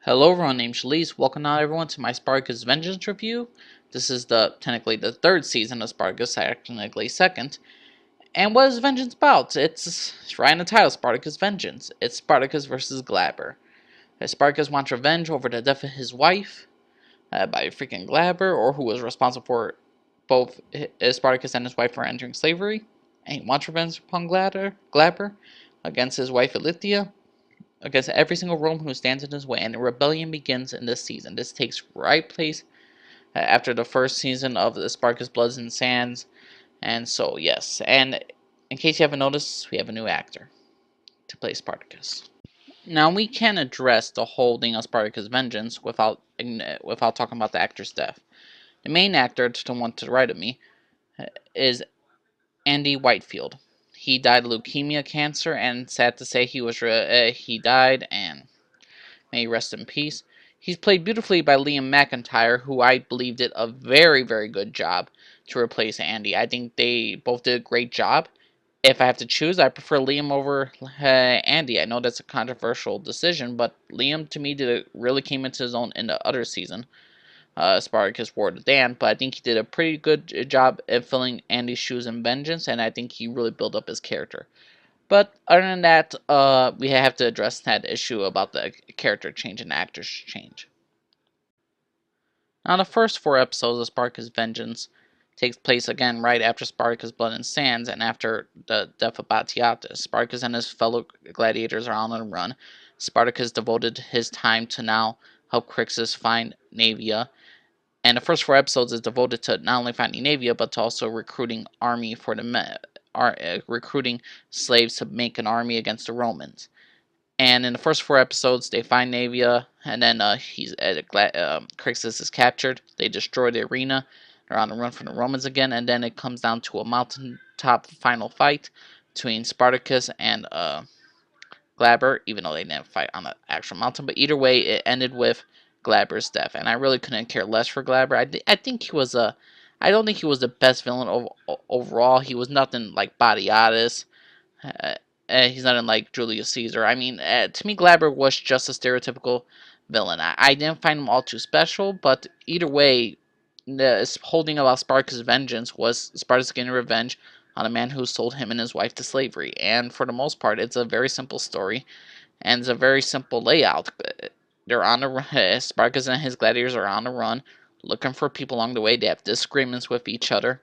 Hello everyone, name's Shalise. Welcome now everyone to my Spartacus Vengeance review. This is technically the third season of Spartacus, technically second. And what is Vengeance about? It's right in the title, Spartacus Vengeance. It's Spartacus versus Glaber. Spartacus wants revenge over the death of his wife by freaking Glaber, or who was responsible for both Spartacus and his wife for entering slavery. And he wants revenge upon Glaber against his wife Aurelia, against every single Roman who stands in his way, and a rebellion begins in this season. This takes place after the first season of the Spartacus Bloods and Sands, and so yes. And in case you haven't noticed, we have a new actor to play Spartacus. Now we can address the whole thing of Spartacus Vengeance without talking about the actor's death. The main actor, the one to the right of me, is Andy Whitefield. He died of leukemia cancer, and sad to say, he died, and may he rest in peace. He's played beautifully by Liam McIntyre, who I believe did a very, very good job to replace Andy. I think they both did a great job. If I have to choose, I prefer Liam over Andy. I know that's a controversial decision, but Liam, to me, really came into his own in the other season, Spartacus War to Dan, but I think he did a pretty good job at filling Andy's shoes in Vengeance, and I think he really built up his character. But other than that, we have to address that issue about the character change and actors change. Now, the first 4 episodes of Spartacus Vengeance takes place again right after Spartacus Blood and Sands and after the death of Batiatus. Spartacus and his fellow gladiators are on the run. Spartacus devoted his time to now help Crixus find Naevia, and the first 4 episodes is devoted to not only finding Naevia, but to also recruiting army for the recruiting slaves to make an army against the Romans. And in the first 4 episodes, they find Naevia, and then Crixus is captured. They destroy the arena. They're on the run from the Romans again, and then it comes down to a mountaintop final fight between Spartacus and Glaber, even though they didn't fight on the actual mountain. But either way, it ended with Glaber's death, and I really couldn't care less for Glaber. I think he was I don't think he was the best villain overall. He was nothing like Batiatus. He's nothing like Julius Caesar. I mean, to me, Glaber was just a stereotypical villain. I didn't find him all too special, but either way, the whole thing about Spartacus' vengeance was Spartacus getting revenge on a man who sold him and his wife to slavery. And for the most part, it's a very simple story, and it's a very simple layout. They're on the Spartacus and his gladiators are on the run, looking for people along the way. They have disagreements with each other.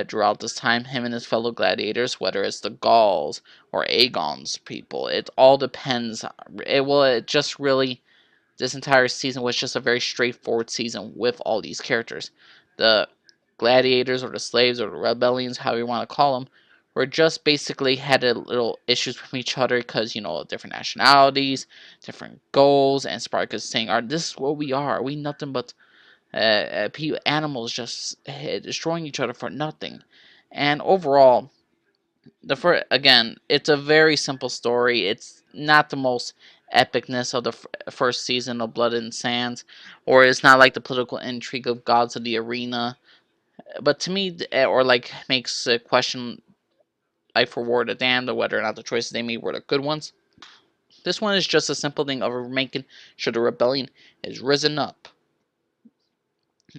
Throughout this time, him and his fellow gladiators, whether it's the Gauls or Aegon's people, it all depends. It just really, this entire season was just a very straightforward season with all these characters. The gladiators or the slaves or the rebellions, however you want to call them, were just basically had a little issues with each other because, different nationalities, different goals, and Spartacus saying, this is what we are. We nothing but animals just destroying each other for nothing. And overall, again, it's a very simple story. It's not the most epicness of the first season of Blood and Sands, or it's not like the political intrigue of Gods of the Arena. But to me, or like makes a question like for War of the Damned, or whether or not the choices they made were the good ones. This one is just a simple thing of making sure the rebellion is risen up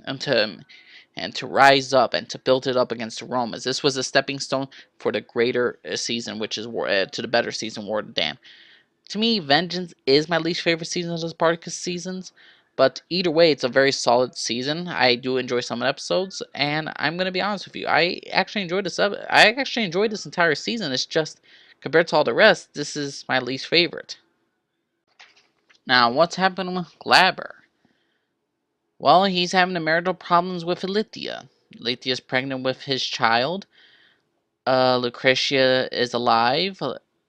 and to rise up and to build it up against the Romans. This was a stepping stone for the greater season, which is to the better season, War of the Damned. To me, Vengeance is my least favorite season of the Spartacus seasons, but either way, it's a very solid season. I do enjoy some of the episodes, and I'm gonna be honest with you, I actually enjoyed this entire season. It's just compared to all the rest, this is my least favorite. Now, what's happening with Glaber? Well, he's having the marital problems with Aurelia. Aurelia is pregnant with his child. Lucretia is alive.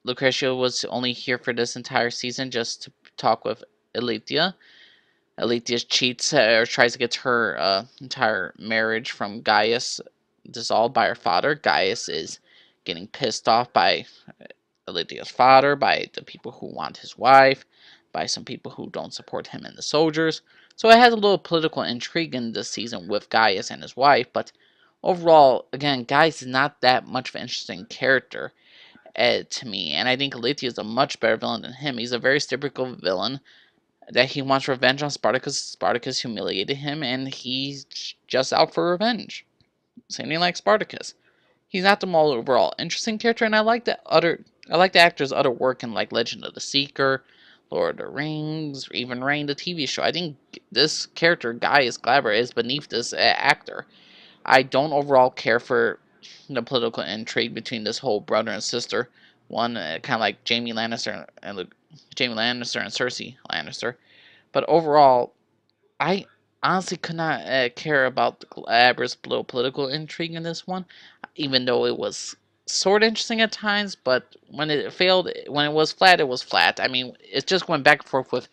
Lucretia was only here for this entire season just to talk with Aurelia. Aurelia cheats or tries to get her entire marriage from Gaius dissolved by her father. Gaius is getting pissed off by Aurelia's father, by the people who want his wife, by some people who don't support him and the soldiers. So it has a little political intrigue in this season with Gaius and his wife, but overall, again, Gaius is not that much of an interesting character to me, and I think Aurelia is a much better villain than him. He's a very typical villain, that he wants revenge on Spartacus. Spartacus humiliated him, and he's just out for revenge. Same thing like Spartacus. He's not the most overall interesting character, and I like the actor's other work in like Legend of the Seeker, Lord of the Rings, or even Reign, the TV show. I think this character, Gaius Glaber, is beneath this actor. I don't overall care for the political intrigue between this whole brother and sister. One kind of like Jamie Lannister and Cersei Lannister. But overall, I honestly could not care about the Glaber's political intrigue in this one, even though it was sort of interesting at times. But when it failed, when it was flat, it was flat. I mean, it just went back and forth with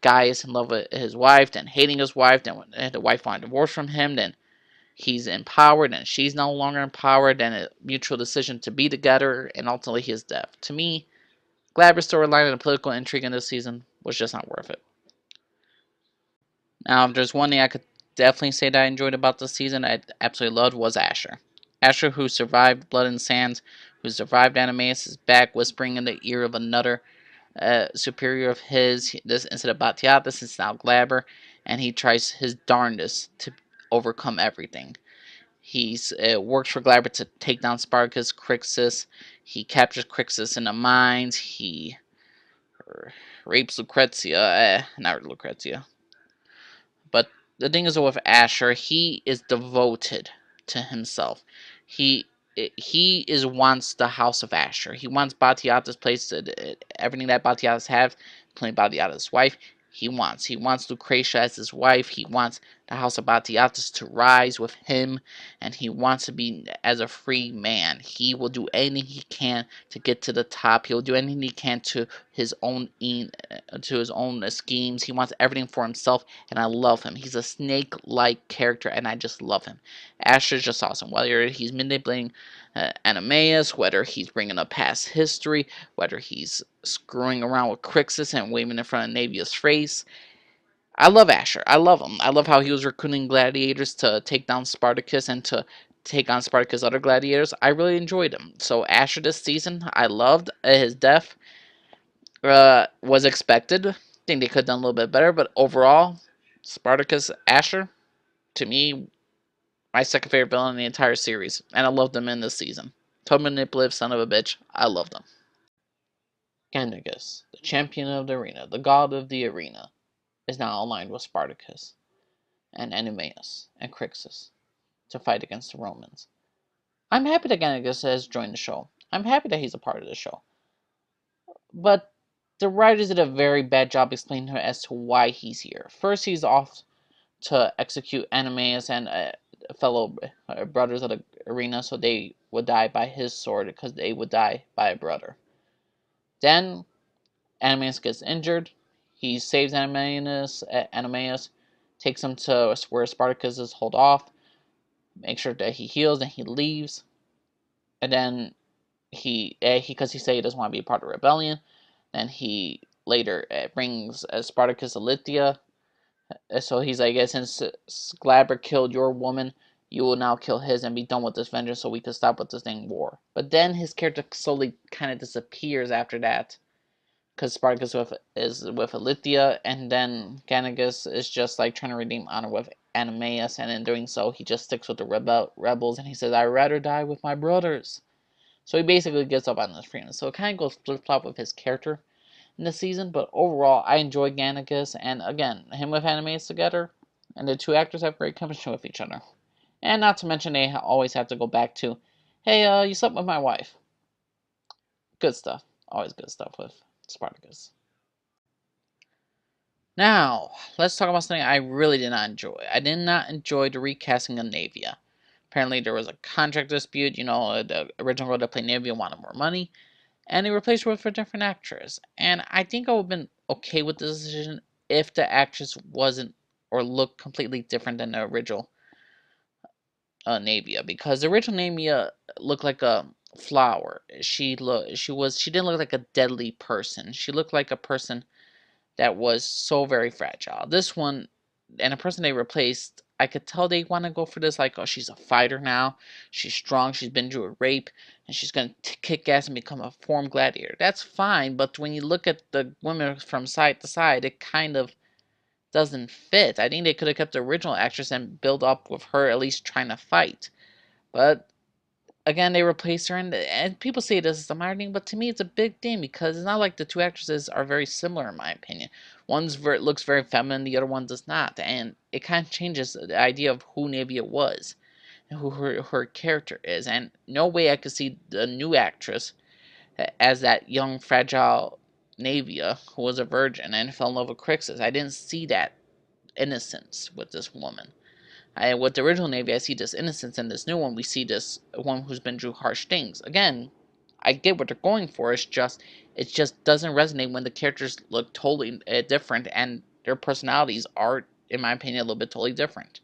Gaius in love with his wife, then hating his wife, then when the wife wanted divorce from him, then he's empowered and she's no longer empowered, then a mutual decision to be together, and ultimately his death. To me, Glaber's storyline and the political intrigue in this season was just not worth it. Now, if there's one thing I could definitely say that I enjoyed about this season, I absolutely loved, was Ashur. Ashur, who survived Blood and Sands, who survived Animaeus, is back whispering in the ear of another superior of his. This instead of Batiatus, it's now Glaber, and he tries his darndest to overcome everything. He's works for Glaber to take down Spartacus, Crixus. He captures Crixus in the mines. He rapes Lucretia. Not Lucretia. But the thing is with Ashur, he is devoted to himself. He he is wants the house of Ashur. He wants Batiatus' place, everything that Batiatus has, including Batiatus' wife. He wants Lucretia as his wife. He wants the house of Batiatus to rise with him, and he wants to be as a free man. He will do anything he can to get to the top. He will do anything he can to his own schemes. He wants everything for himself, and I love him. He's a snake-like character, and I just love him. Ashur's just awesome. Whether he's manipulating Animaeus, whether he's bringing up past history, whether he's screwing around with Crixus and waving in front of Naevia's face. I love Ashur. I love him. I love how he was recruiting gladiators to take down Spartacus and to take on Spartacus' other gladiators. I really enjoyed him. So Ashur this season, I loved. His death was expected. I think they could have done a little bit better, but overall, Spartacus Ashur, to me, my second favorite villain in the entire series, and I loved him in this season. Total manipulative son of a bitch. I loved him. Gannicus, the champion of the arena, the god of the arena, is now aligned with Spartacus and Animaeus and Crixus to fight against the Romans. I'm happy that Gannicus has joined the show. I'm happy that he's a part of the show. But the writers did a very bad job explaining as to why he's here. First, he's off to execute Animaeus and fellow brothers of the arena, so they would die by his sword because they would die by a brother. Then Animaeus gets injured. He saves Animaeus, takes him to where Spartacus is holed off, makes sure that he heals, and he leaves. And then because he said he doesn't want to be a part of the rebellion, then he later brings Spartacus to Lithia. So he's like, since Glaber killed your woman, you will now kill his and be done with this vengeance so we can stop with this dang war. But then his character slowly kind of disappears after that, because Spartacus is with Lithia, and then Gannicus is just like trying to redeem honor with Animaeus, and in doing so, he just sticks with the rebels, and he says, I'd rather die with my brothers. So he basically gives up on his freedom. So it kind of goes flip-flop with his character in the season, but overall, I enjoy Gannicus, and again, him with Animaeus together, and the two actors have great chemistry with each other. And not to mention, they always have to go back to, hey, you slept with my wife. Good stuff. Always good stuff with Spartacus. Now, let's talk about something I really did not enjoy. I did not enjoy the recasting of Naevia. Apparently, there was a contract dispute. The original girl that played Naevia wanted more money, and they replaced her with a different actress. And I think I would have been okay with this decision if the actress wasn't or looked completely different than the original Naevia, because the original Naevia looked like a flower. She didn't look like a deadly person. She looked like a person that was so very fragile. This one, and the person they replaced, I could tell they want to go for this, like, oh, she's a fighter now, she's strong, she's been through a rape, and she's gonna kick ass and become a formed gladiator. That's fine, but when you look at the women from side to side, it kind of doesn't fit. I think they could have kept the original actress and build up with her at least trying to fight. But again, they replaced her, and people say this is a minor thing, but to me, it's a big thing because it's not like the two actresses are very similar, in my opinion. One's looks very feminine, the other one does not, and it kind of changes the idea of who Naevia was and who her character is. And no way I could see the new actress as that young, fragile Naevia who was a virgin and fell in love with Crixus. I didn't see that innocence with this woman. With the original Naevia, I see this innocence, and this new one, we see this one who's been through harsh things. Again, I get what they're going for. It just doesn't resonate when the characters look totally different, and their personalities are, in my opinion, a little bit totally different.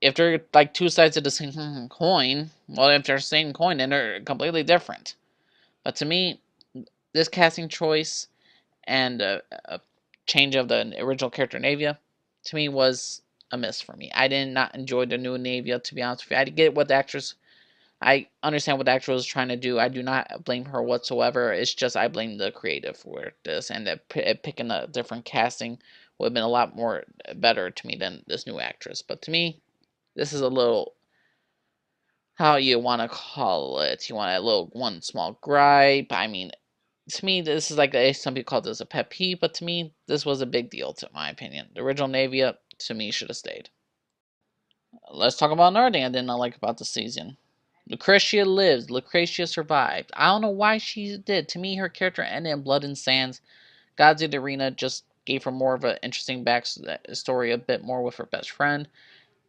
If they're like two sides of the same coin, well, if they're the same coin, then they're completely different. But to me, this casting choice and a change of the original character Naevia, to me, was a miss for me. I did not enjoy the new Naevia, to be honest with you. I get what the actress, I understand what the actress was trying to do. I do not blame her whatsoever. It's just I blame the creative for this, and that picking a different casting would have been a lot more better to me than this new actress. But to me, this is a little, how you want to call it. You want a little one small gripe. I mean, to me, this is like some people call this a pet peeve, but to me, this was a big deal, to my opinion. The original Naevia, to me, should have stayed. Let's talk about another thing I did not like about the season. Lucretia lives. Lucretia survived. I don't know why she did. To me, her character ended in Blood and Sands. Gods of the Arena just gave her more of an interesting backstory, a bit more with her best friend.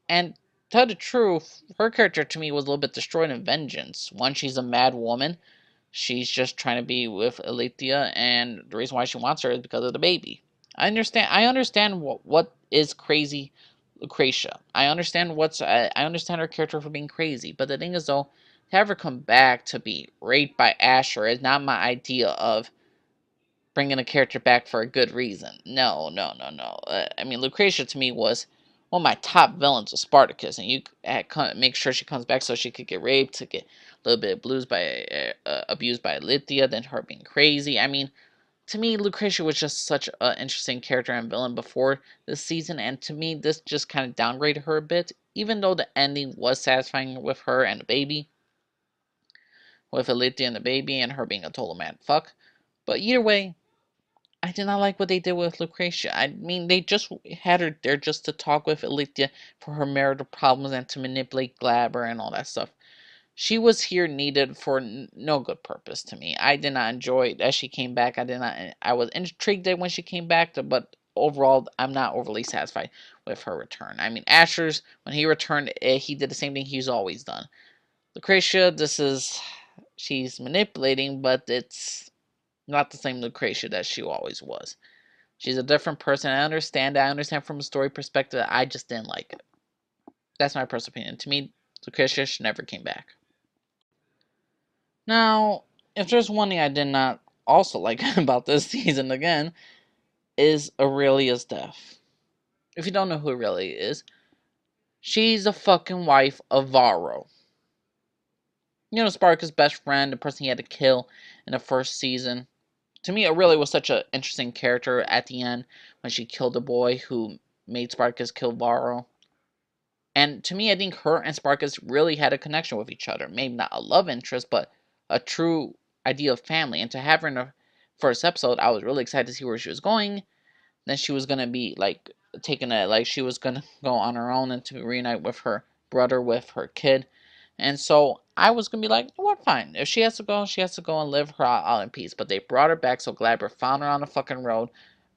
And to tell the truth, her character to me was a little bit destroyed in Vengeance. One, she's a mad woman. She's just trying to be with Aurelia, and the reason why she wants her is because of the baby. I understand what is crazy Lucretia. I understand her character for being crazy, but the thing is though, to have her come back to be raped by Ashur is not my idea of bringing a character back for a good reason. No, no, no, no. I mean, Lucretia to me was one of my top villains of Spartacus, and you make sure she comes back so she could get raped, to get a little bit abused by Lithia, then her being crazy. I mean, to me, Lucretia was just such an interesting character and villain before this season, and to me, this just kind of downgraded her a bit, even though the ending was satisfying with her and the baby, with Lithia and the baby, and her being a total mad fuck. But either way, I did not like what they did with Lucretia. I mean, they just had her there just to talk with Aurelia for her marital problems and to manipulate Glaber and all that stuff. She was here needed for no good purpose to me. I did not enjoy it as she came back. I was intrigued when she came back, but overall, I'm not overly satisfied with her return. I mean, Ashur's, when he returned, he did the same thing he's always done. Lucretia, she's manipulating, but it's not the same Lucretia that she always was. She's a different person. I understand that. I understand from a story perspective. I just didn't like it. That's my personal opinion. To me, Lucretia should never came back. Now, if there's one thing I did not also like about this season again, is Aurelia's death. If you don't know who Aurelia is, she's the fucking wife of Varro. You know, Spartacus' best friend, the person he had to kill in the first season. To me, Aurelia was such an interesting character at the end when she killed the boy who made Spartacus kill Varro. And to me, I think her and Spartacus really had a connection with each other. Maybe not a love interest, but a true idea of family. And to have her in the first episode, I was really excited to see where she was going. Then she was going to be, like, she was going to go on her own and to reunite with her brother, with her kid. And so I was going to be like, what, fine. If she has to go, she has to go and live her out in peace. But they brought her back, so Glaber found her on the fucking road,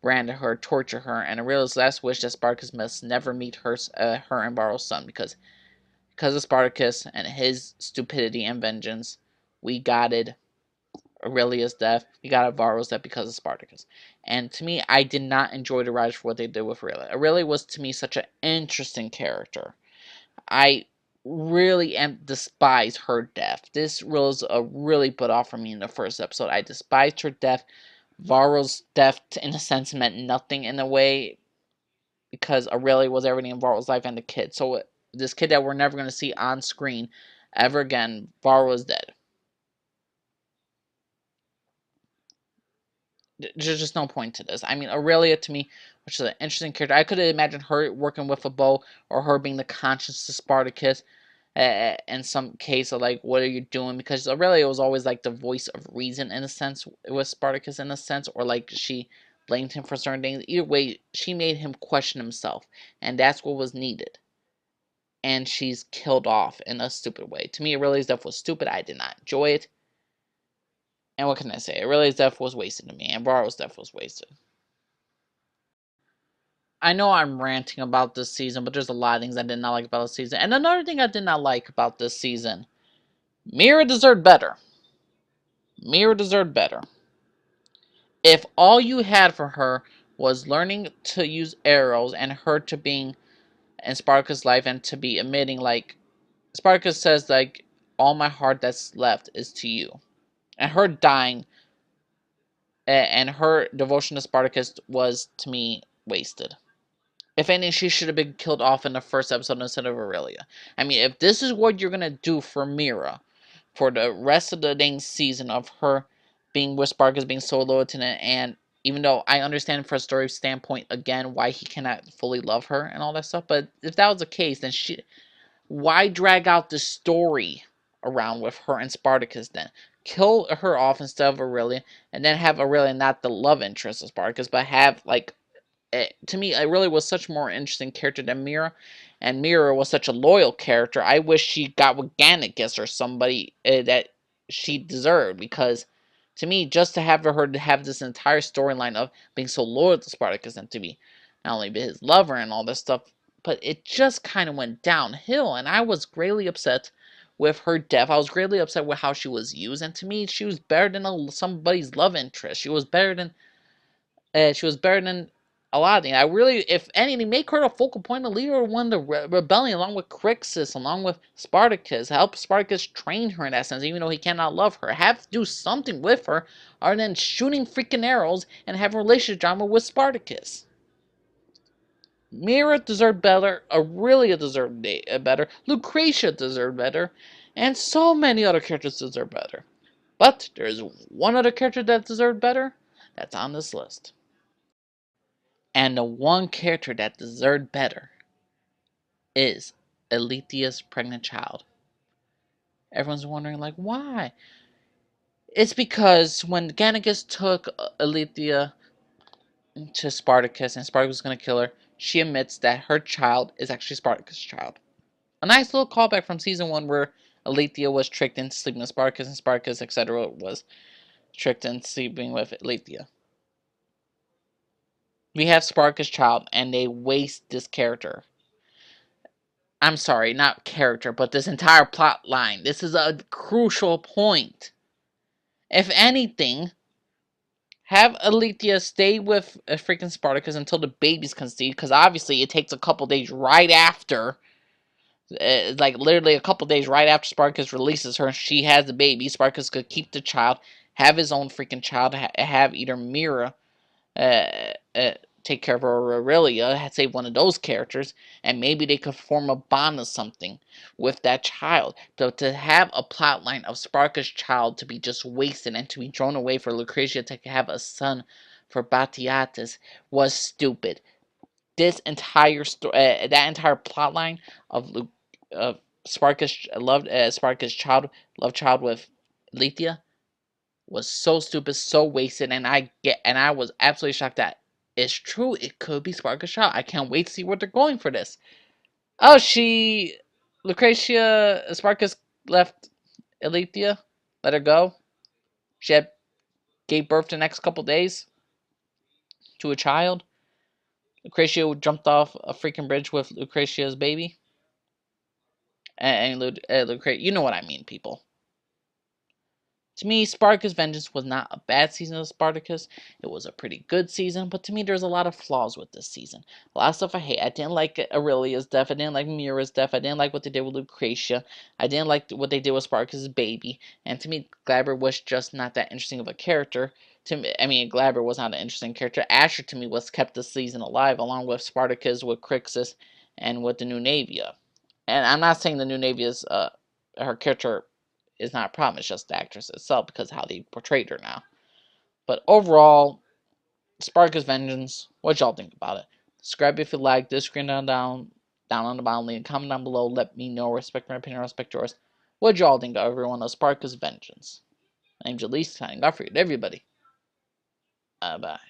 branded her, tortured her, and Aurelia's last wish that Spartacus must never meet her and Varro's son, because of Spartacus and his stupidity and vengeance, we gotted Aurelia's death. We got Varro's death because of Spartacus. And to me, I did not enjoy the writers for what they did with Aurelia. Aurelia was, to me, such an interesting character. I really despise her death. This was a really put off for me in the first episode. I despised her death. Varro's death, in a sense, meant nothing in a way. because Aurelia was everything in Varro's life and the kid. So this kid that we're never going to see on screen ever again, Varro is dead. There's just no point to this. I mean, Aurelia to me, which is an interesting character. I could imagine her working with a bow, or her being the conscience to Spartacus in some case of like, what are you doing? Because Aurelia was always like the voice of reason in a sense with Spartacus in a sense, or like she blamed him for certain things. Either way, she made him question himself, and that's what was needed. And she's killed off in a stupid way. To me, Aurelia's death was stupid. I did not enjoy it. And what can I say? Aurelia's death was wasted to me, and Varro's death was wasted. I know I'm ranting about this season, but there's a lot of things I did not like about this season. And another thing I did not like about this season, Mira deserved better. Mira deserved better. If all you had for her was learning to use arrows and her to being in Spartacus' life and to be admitting, like, Spartacus says, like, all my heart that's left is to you. And her dying and her devotion to Spartacus was, to me, wasted. If anything, she should have been killed off in the first episode instead of Aurelia. I mean, if this is what you're going to do for Mira for the rest of the dang season of her being with Spartacus, being so loyal to it, and even though I understand from a story standpoint, again, why he cannot fully love her and all that stuff, but if that was the case, then why drag out the story around with her and Spartacus then? Kill her off instead of Aurelia, and then have Aurelia not the love interest of Spartacus, but have, like, to me, it really was such a more interesting character than Mira, and Mira was such a loyal character. I wish she got with Gannicus or somebody that she deserved, because to me, just to have her to have this entire storyline of being so loyal to Spartacus and to be not only be his lover and all this stuff, but it just kind of went downhill, and I was greatly upset with her death. I was greatly upset with how she was used, and to me, she was better than somebody's love interest. She was better than a lot of things. I really, if anything, make her a focal point, the leader of one of the rebellion, along with Crixus, along with Spartacus. Help Spartacus train her in that sense, even though he cannot love her. Have to do something with her, other than shooting freaking arrows and have a relationship drama with Spartacus. Mira deserved better. Aurelia deserved better. Lucretia deserved better. And so many other characters deserve better. But there's one other character that deserved better that's on this list. And the one character that deserved better is Alethea's pregnant child. Everyone's wondering, like, why? It's because when Gannicus took Alethea to Spartacus and Spartacus was going to kill her, she admits that her child is actually Spartacus' child. A nice little callback from season 1 where Alethea was tricked into sleeping with Spartacus and Spartacus, etc., was tricked into sleeping with Alethea. We have Spartacus' child, and they waste this character. I'm sorry, not character, but this entire plot line. This is a crucial point. If anything, have Alethea stay with freaking Spartacus until the baby's conceived, because obviously it takes a couple days right after, like literally a couple days right after Spartacus releases her, she has the baby. Spartacus could keep the child, have his own freaking child, have either Mira uh, uh, take care of her, or Aurelia, save one of those characters, and maybe they could form a bond or something with that child. But to have a plot line of Spartacus' child to be just wasted and to be thrown away for Lucretia to have a son for Batiatus was stupid. This entire story, that entire plot line of Spartacus Spartacus' love child with Lethea was so stupid, so wasted, and I was absolutely shocked that it's true. It could be Sparkle's child. I can't wait to see what they're going for this. Oh, Lucretia, Sparkus left Alethea, let her go. She gave birth the next couple days to a child. Lucretia jumped off a freaking bridge with Lucretia's baby. And Lucretia, you know what I mean, people. To me, Spartacus Vengeance was not a bad season of Spartacus. It was a pretty good season, but to me, there's a lot of flaws with this season. A lot of stuff I hate. I didn't like Aurelia's death. I didn't like Mira's death. I didn't like what they did with Lucretia. I didn't like what they did with Spartacus' baby. And to me, Glaber was just not that interesting of a character. To me, I mean, Glaber was not an interesting character. Ashur to me was kept this season alive, along with Spartacus, with Crixus, and with the new Naevia. And I'm not saying the new Naevia's her character is not a problem. It's just the actress itself because of how they portrayed her now. But overall, Spartacus Vengeance. What y'all think about it? Subscribe if you like. Disagree down on the bottom. Leave a comment down below. Let me know. Respect my opinion. Respect yours. What y'all think of everyone of Spartacus Vengeance? My name's Elise. Signing off for you, everybody. Bye.